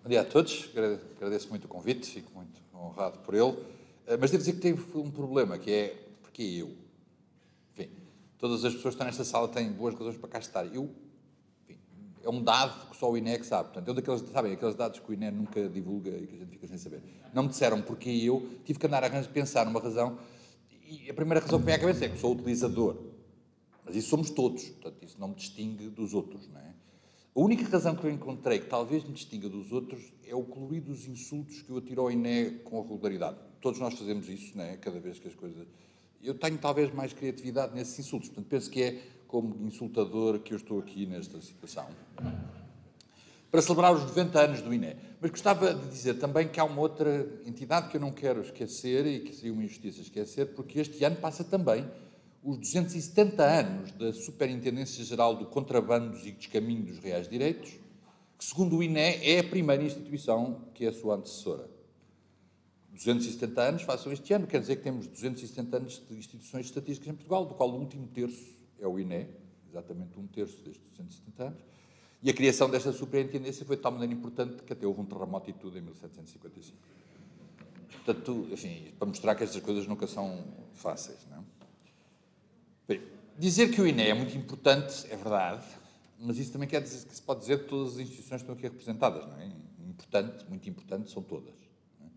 Bom dia a todos, agradeço muito o convite, fico muito honrado por ele, mas devo dizer que teve um problema, que é, porque eu? Enfim, todas as pessoas que estão nesta sala têm boas razões para cá estar. Eu, enfim, é um dado que só o INE é que sabe. Portanto, eu daqueles, sabem, aqueles dados que o INE nunca divulga e que a gente fica sem saber. Não me disseram porque eu, tive que andar a pensar numa razão, e a primeira razão que me vem à cabeça é que sou utilizador. Mas isso somos todos, portanto, isso não me distingue dos outros, não é? A única razão que eu encontrei que talvez me distinga dos outros é o colorido dos insultos que eu atiro ao INE com regularidade. Todos nós fazemos isso, não é? Cada vez que as coisas... Eu tenho talvez mais criatividade nesses insultos, portanto, penso que é como insultador que eu estou aqui nesta situação. Para celebrar os 90 anos do INE. Mas gostava de dizer também que há uma outra entidade que eu não quero esquecer e que seria uma injustiça esquecer, porque este ano passa também os 270 anos da Superintendência Geral do Contrabandos e Descaminho dos Reais Direitos, que, segundo o INE, é a primeira instituição que é a sua antecessora. 270 anos façam este ano, quer dizer que temos 270 anos de instituições estatísticas em Portugal, do qual o último terço é o INE, exatamente um terço destes 270 anos, e a criação desta superintendência foi de tal maneira importante que até houve um terremoto e tudo em 1755. Portanto, enfim, para mostrar que estas coisas nunca são fáceis, não é? Bem, dizer que o INE é muito importante é verdade, mas isso também quer dizer que se pode dizer que todas as instituições estão aqui representadas, não é? Importante, muito importante, são todas. Não é?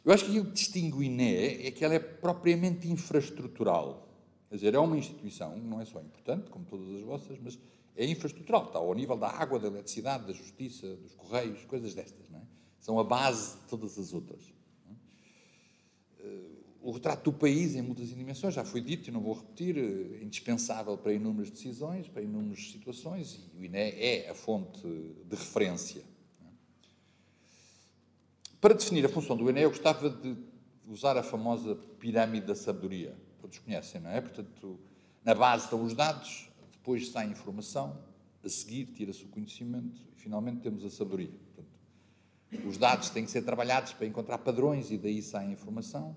Eu acho que o que distingue o INE é que ela é propriamente infraestrutural. Quer dizer, é uma instituição, não é só importante, como todas as vossas, mas é infraestrutural, está ao nível da água, da eletricidade, da justiça, dos correios, coisas destas, não é? São a base de todas as outras. O retrato do país em muitas dimensões, já foi dito e não vou repetir, é indispensável para inúmeras decisões, para inúmeras situações, e o INE é a fonte de referência. Para definir a função do INE, eu gostava de usar a famosa pirâmide da sabedoria. Todos conhecem, não é? Portanto, na base estão os dados, depois sai a informação, a seguir tira-se o conhecimento e, finalmente, temos a sabedoria. Portanto, os dados têm que ser trabalhados para encontrar padrões e daí sai a informação.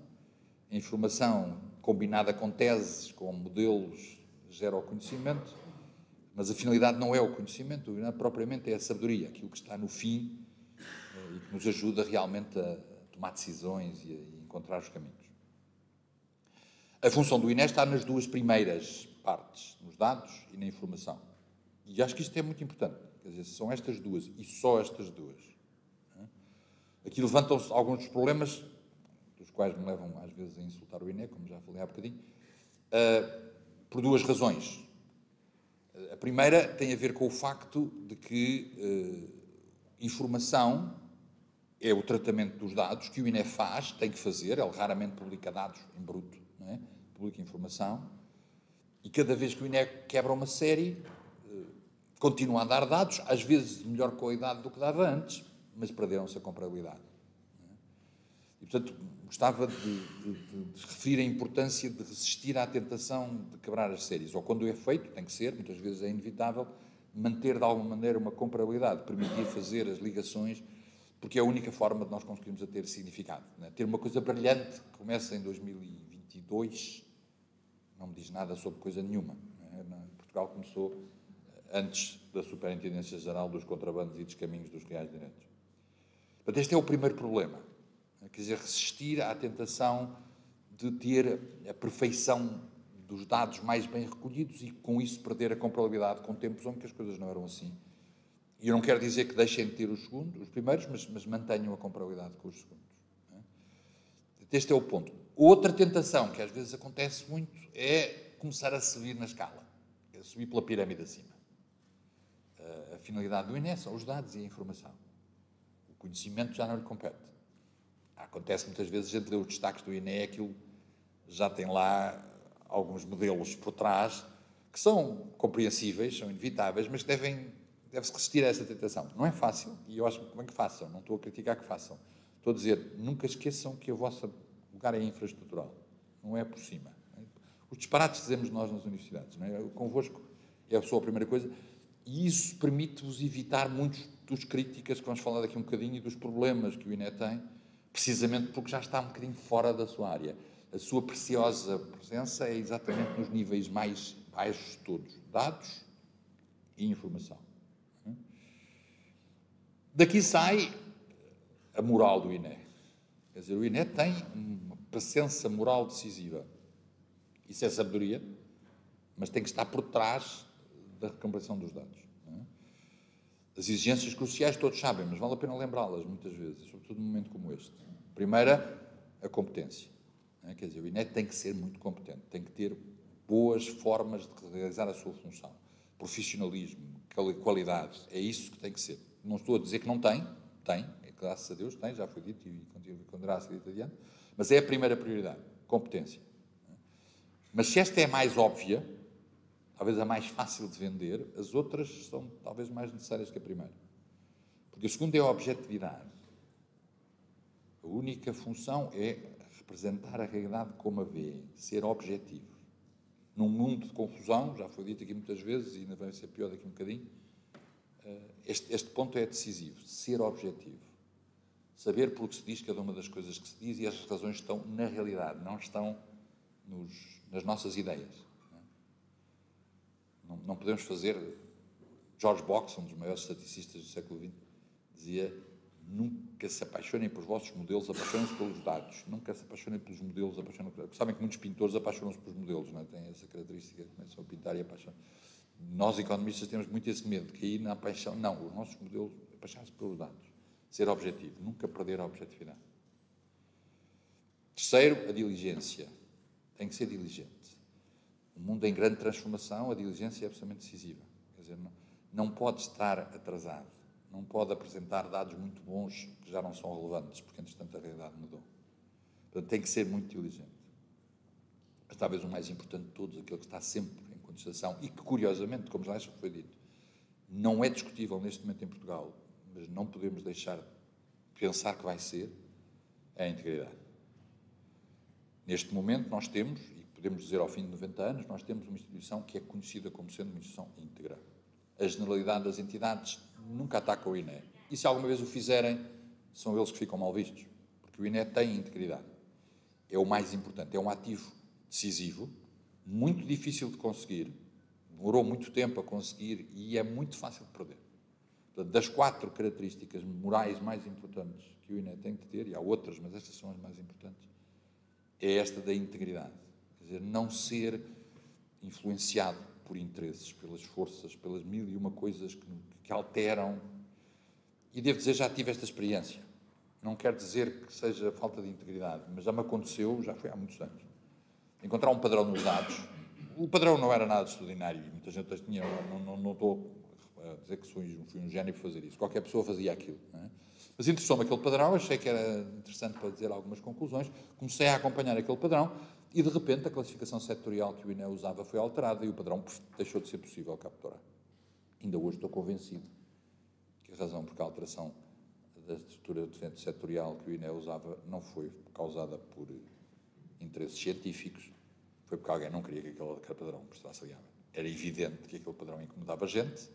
A informação combinada com teses, com modelos, gera o conhecimento, mas a finalidade não é o conhecimento, propriamente é a sabedoria, aquilo que está no fim e que nos ajuda realmente a tomar decisões e a encontrar os caminhos. A função do INE está nas duas primeiras partes, nos dados e na informação. E acho que isto é muito importante. Quer dizer, são estas duas, e só estas duas. Aqui levantam-se alguns dos problemas, dos quais me levam, às vezes, a insultar o INE, como já falei há bocadinho, por duas razões. A primeira tem a ver com o facto de que informação é o tratamento dos dados que o INE faz, tem que fazer, ele raramente publica dados em bruto, não é? Publica informação, e cada vez que o INE quebra uma série, continua a dar dados, às vezes de melhor qualidade do que dava antes, mas perderam-se a comparabilidade. E, portanto, gostava de referir a importância de resistir à tentação de quebrar as séries, ou quando é feito, tem que ser, muitas vezes é inevitável, manter de alguma maneira uma comparabilidade, permitir fazer as ligações, porque é a única forma de nós conseguirmos a ter significado. Né? Ter uma coisa brilhante que começa em 2022 não me diz nada sobre coisa nenhuma. Né? Portugal começou antes da Superintendência Geral dos Contrabandos e Descaminhos dos Reais Direitos. Portanto, este é o primeiro problema. Quer dizer, resistir à tentação de ter a perfeição dos dados mais bem recolhidos e, com isso, perder a comparabilidade com tempos onde as coisas não eram assim. E eu não quero dizer que deixem de ter os primeiros, mas mantenham a comparabilidade com os segundos. Este é o ponto. Outra tentação que às vezes acontece muito é começar a subir na escala, é subir pela pirâmide acima. A finalidade do INE são os dados e a informação. O conhecimento já não lhe compete. Acontece muitas vezes, a gente lê os destaques do INE, aquilo já tem lá alguns modelos por trás que são compreensíveis, são inevitáveis, mas deve-se resistir a essa tentação. Não é fácil, e eu acho muito bem que façam, não estou a criticar que façam. Estou a dizer, nunca esqueçam que o vosso lugar é infraestrutural, não é por cima. Os disparates dizemos nós nas universidades, não é? Convosco é só a primeira coisa, e isso permite-vos evitar muitas das críticas que vamos falar daqui um bocadinho e dos problemas que o INE tem, precisamente porque já está um bocadinho fora da sua área. A sua preciosa presença é exatamente nos níveis mais baixos de todos, dados e informação. Daqui sai a moral do INE. Quer dizer, o INE tem uma presença moral decisiva. Isso é sabedoria, mas tem que estar por trás da recuperação dos dados. Não é? As exigências cruciais todos sabem, mas vale a pena lembrá-las muitas vezes, sobretudo num momento como este. Primeira, a competência. Não é? Quer dizer, o INE tem que ser muito competente, tem que ter boas formas de realizar a sua função. Profissionalismo, qualidade, é isso que tem que ser. Não estou a dizer que não tem, graças a Deus tem, já foi dito e continuará a ser dito adiante, mas é a primeira prioridade, competência. Mas se esta é a mais óbvia, talvez a mais fácil de vender, as outras são talvez mais necessárias que a primeira. Porque a segunda é a objetividade. A única função é representar a realidade como a vê, ser objetivo. Num mundo de confusão, já foi dito aqui muitas vezes, e ainda vai ser pior daqui um bocadinho, este ponto é decisivo, ser objetivo. Saber pelo que se diz cada uma das coisas que se diz e as razões estão na realidade, não estão nas nossas ideias. Não podemos fazer... George Box, um dos maiores estaticistas do século XX, dizia: nunca se apaixonem pelos vossos modelos, apaixonem-se pelos dados. Nunca se apaixonem pelos modelos, apaixonem-se... Sabem que muitos pintores apaixonam-se pelos modelos, não é? Têm essa característica, começam a pintar e apaixonam. Nós, economistas, temos muito esse medo de cair na paixão. Não, os nossos modelos apaixonar-se pelos dados. Ser objetivo, nunca perder a objetividade. Terceiro, a diligência. Tem que ser diligente. O mundo em grande transformação, a diligência é absolutamente decisiva. Quer dizer, não pode estar atrasado. Não pode apresentar dados muito bons que já não são relevantes, porque, entretanto, a realidade mudou. Portanto, tem que ser muito diligente. Mas talvez o mais importante de todos, aquele que está sempre em contestação e que, curiosamente, como já foi dito, não é discutível neste momento em Portugal, mas não podemos deixar de pensar que vai ser, é a integridade. Neste momento nós temos, e podemos dizer ao fim de 90 anos, nós temos uma instituição que é conhecida como sendo uma instituição íntegra. A generalidade das entidades nunca ataca o INE. E se alguma vez o fizerem, são eles que ficam mal vistos, porque o INE tem integridade. É o mais importante, é um ativo decisivo, muito difícil de conseguir, demorou muito tempo a conseguir e é muito fácil de perder. Portanto, das 4 características morais mais importantes que o INE tem que ter, e há outras, mas estas são as mais importantes, é esta da integridade. Quer dizer, não ser influenciado por interesses, pelas forças, pelas 1001 coisas que alteram. E devo dizer, já tive esta experiência. Não quero dizer que seja falta de integridade, mas já me aconteceu, já foi há muitos anos, encontrar um padrão nos dados. O padrão não era nada extraordinário, e muita gente tinha, não estou a dizer que fui um gênio por fazer isso. Qualquer pessoa fazia aquilo. Não é? Mas interessou-me aquele padrão, achei que era interessante para dizer algumas conclusões, comecei a acompanhar aquele padrão e, de repente, a classificação setorial que o INE usava foi alterada e o padrão deixou de ser possível capturar. Ainda hoje estou convencido que a razão porque a alteração da estrutura setorial que o INE usava não foi causada por interesses científicos, foi porque alguém não queria que aquele padrão prestasse aliado. Era evidente que aquele padrão incomodava a gente.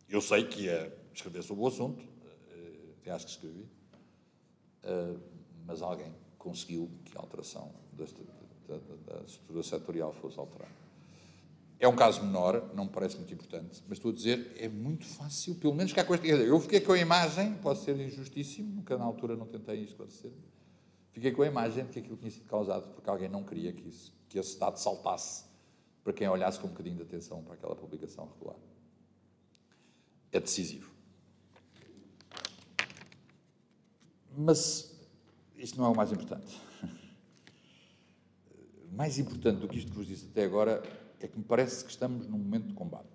Eu sei que ia escrever sobre o assunto, até acho que escrevi, mas alguém conseguiu que a alteração da estrutura setorial fosse alterada. É um caso menor, não me parece muito importante, mas estou a dizer, é muito fácil, pelo menos cá com esta... Eu fiquei com a imagem, pode ser injustíssimo, nunca na altura não tentei esclarecer, fiquei com a imagem de que aquilo tinha sido causado porque alguém não queria que esse dado saltasse para quem olhasse com um bocadinho de atenção para aquela publicação regular. É decisivo. Mas isto não é o mais importante. Mais importante do que isto que vos disse até agora é que me parece que estamos num momento de combate.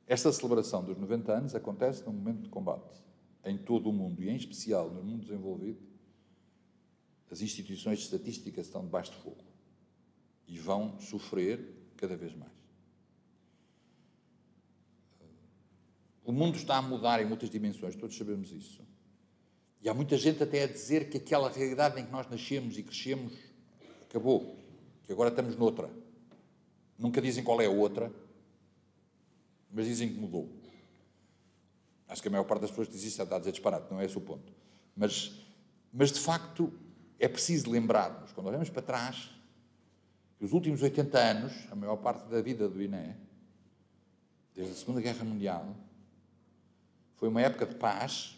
Esta celebração dos 90 anos acontece num momento de combate. Em todo o mundo, e em especial no mundo desenvolvido, as instituições de estatística estão debaixo de fogo e vão sofrer cada vez mais. O mundo está a mudar em muitas dimensões, todos sabemos isso. E há muita gente até a dizer que aquela realidade em que nós nascemos e crescemos acabou, que agora estamos noutra. Nunca dizem qual é a outra, mas dizem que mudou. Acho que a maior parte das pessoas que diz isso está a dizer disparate, não é esse o ponto. Mas de facto, é preciso lembrarmos, quando olhamos para trás, que os últimos 80 anos, a maior parte da vida do INE, desde a Segunda Guerra Mundial, foi uma época de paz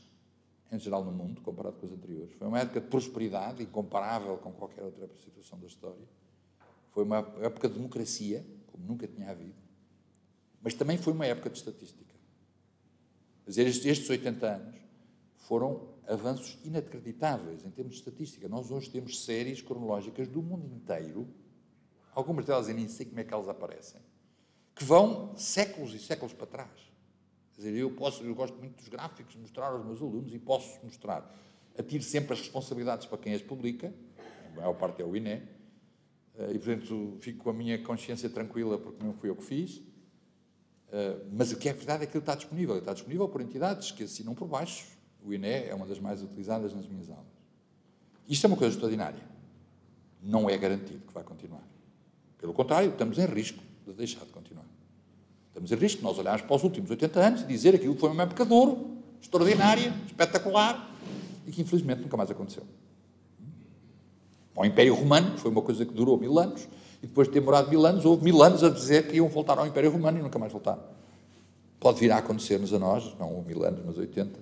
em geral no mundo, comparado com as anteriores. Foi uma época de prosperidade, incomparável com qualquer outra situação da história. Foi uma época de democracia, como nunca tinha havido. Mas também foi uma época de estatística. Quer dizer, estes 80 anos foram avanços inacreditáveis em termos de estatística. Nós hoje temos séries cronológicas do mundo inteiro, algumas delas eu nem sei como é que elas aparecem, que vão séculos e séculos para trás. Quer dizer, eu gosto muito dos gráficos, de mostrar aos meus alunos, e posso mostrar. Atiro sempre as responsabilidades para quem as publica, a maior parte é o INE, e, portanto, fico com a minha consciência tranquila porque não fui eu que fiz, mas o que é verdade é que ele está disponível. Ele está disponível por entidades que assinam por baixo. O INE é uma das mais utilizadas nas minhas aulas. Isto é uma coisa extraordinária. Não é garantido que vai continuar. Pelo contrário, estamos em risco de deixar de continuar. Estamos em risco de nós olharmos para os últimos 80 anos e dizer aquilo que foi uma época de ouro, extraordinária, espetacular, e que infelizmente nunca mais aconteceu. O Império Romano foi uma coisa que durou 1000 anos, e depois de ter demorado 1000 anos, houve 1000 anos a dizer que iam voltar ao Império Romano e nunca mais voltaram. Pode vir a acontecer-nos a nós, não 1000 anos, mas 80,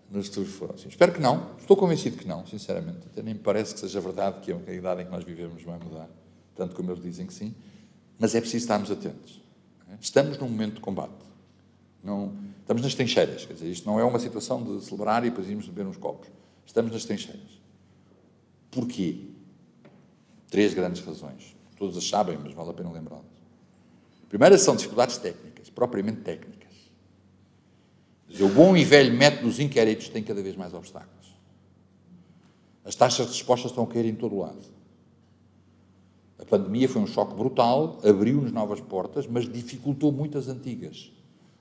nos futuros foram assim. Espero que não, estou convencido que não, sinceramente. Até nem me parece que seja verdade que a idade em que nós vivemos vai mudar, tanto como eles dizem que sim, mas é preciso estarmos atentos. Estamos num momento de combate. Não, estamos nas trincheiras, quer dizer, isto não é uma situação de celebrar e depois irmos beber uns copos. Estamos nas trincheiras. Porquê? 3 grandes razões. Todas as sabem, mas vale a pena lembrá-las. A primeira são dificuldades técnicas, propriamente técnicas. Quer dizer, o bom e velho método dos inquéritos tem cada vez mais obstáculos. As taxas de resposta estão a cair em todo o lado. A pandemia foi um choque brutal, abriu-nos novas portas, mas dificultou muito as antigas.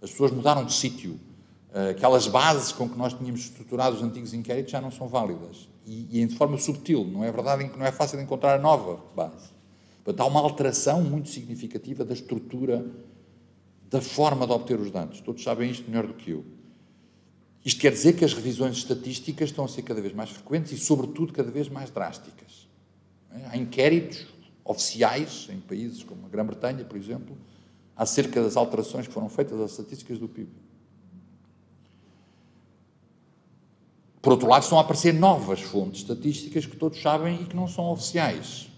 As pessoas mudaram de sítio. Aquelas bases com que nós tínhamos estruturado os antigos inquéritos já não são válidas. E de forma subtil, não é verdade que não é fácil encontrar a nova base. Portanto, há uma alteração muito significativa da estrutura, da forma de obter os dados. Todos sabem isto melhor do que eu. Isto quer dizer que as revisões estatísticas estão a ser cada vez mais frequentes e, sobretudo, cada vez mais drásticas. Há inquéritos oficiais em países como a Grã-Bretanha, por exemplo, acerca das alterações que foram feitas às estatísticas do PIB. Por outro lado, estão a aparecer novas fontes estatísticas que todos sabem e que não são oficiais.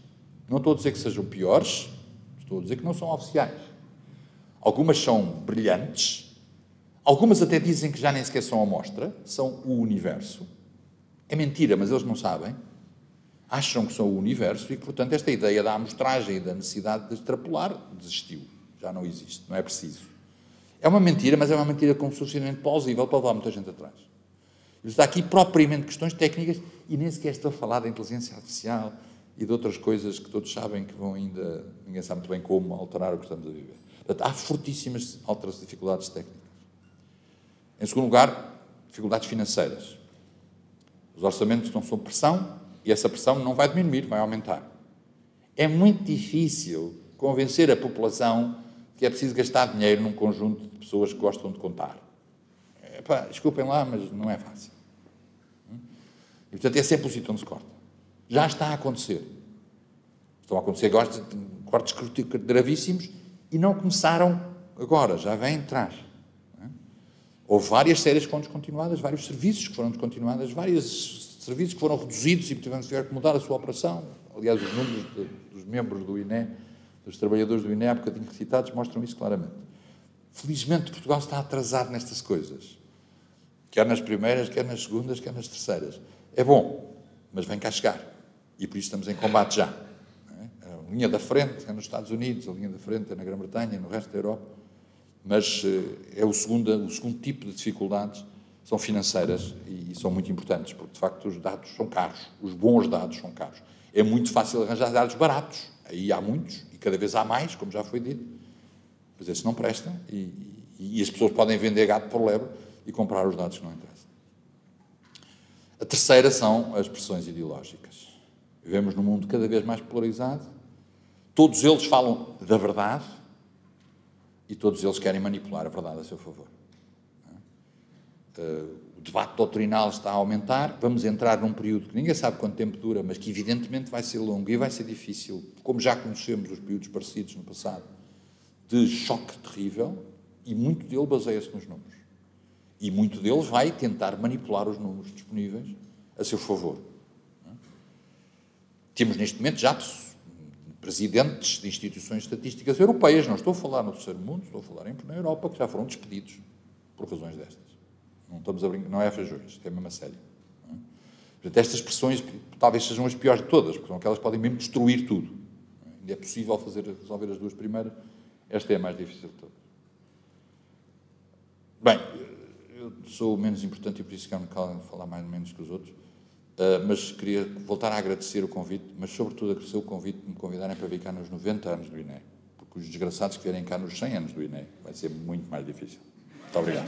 Não estou a dizer que sejam piores, estou a dizer que não são oficiais. Algumas são brilhantes, algumas até dizem que já nem sequer são amostra, são o universo. É mentira, mas eles não sabem. Acham que são o universo e que, portanto, esta ideia da amostragem e da necessidade de extrapolar desistiu. Já não existe, não é preciso. É uma mentira, mas é uma mentira com suficientemente plausível para levar muita gente atrás. Está aqui propriamente questões técnicas e nem sequer estou a falar da inteligência artificial e de outras coisas que todos sabem que vão ainda, ninguém sabe muito bem como alterar o que estamos a viver. Portanto, há fortíssimas dificuldades técnicas. Em segundo lugar, dificuldades financeiras. Os orçamentos estão sob pressão e essa pressão não vai diminuir, vai aumentar. É muito difícil convencer a população que é preciso gastar dinheiro num conjunto de pessoas que gostam de contar. Desculpem lá, mas não é fácil. E, portanto, é sempre o sítio onde se corta. Já está a acontecer. Estão a acontecer cortes gravíssimos e não começaram agora, já vêm de trás. Houve várias séries que foram descontinuadas, vários serviços que foram descontinuados, vários serviços que foram reduzidos e tiveram que mudar a sua operação. Aliás, os números dos membros do INE, dos trabalhadores do INE, há bocadinho recitados, mostram isso claramente. Felizmente, Portugal está atrasado nestas coisas. Quer nas primeiras, quer nas segundas, quer nas terceiras. É bom, mas vem cá chegar. E por isso estamos em combate já. A linha da frente é nos Estados Unidos, a linha da frente é na Grã-Bretanha, no resto da Europa. Mas é o segundo tipo de dificuldades, são financeiras e são muito importantes, porque, de facto, os dados são caros. Os bons dados são caros. É muito fácil arranjar dados baratos. Aí há muitos, e cada vez há mais, como já foi dito. Mas esses não prestam e as pessoas podem vender gato por lebre e comprar os dados que não interessam. A terceira são as pressões ideológicas. Vivemos num mundo cada vez mais polarizado. Todos eles falam da verdade e todos eles querem manipular a verdade a seu favor. O debate doutrinal está a aumentar. Vamos entrar num período que ninguém sabe quanto tempo dura, mas que evidentemente vai ser longo e vai ser difícil, como já conhecemos os períodos parecidos no passado, de choque terrível, e muito dele baseia-se nos números. E muito deles vai tentar manipular os números disponíveis a seu favor. Temos, neste momento, já presidentes de instituições estatísticas europeias, não estou a falar no terceiro mundo, estou a falar na Europa, que já foram despedidos por razões destas. Não estamos a brincar, não é feijões, isto é mesmo a sério. Portanto, estas pressões talvez sejam as piores de todas, porque são aquelas que podem mesmo destruir tudo. Ainda é possível resolver as duas primeiras, esta é a mais difícil de todas. Bem, eu sou o menos importante e por isso quero falar mais ou menos que os outros, mas queria voltar a agradecer o convite, mas sobretudo agradecer o convite de me convidarem para vir cá nos 90 anos do INE, porque os desgraçados que vierem cá nos 100 anos do INE vai ser muito mais difícil. Muito obrigado.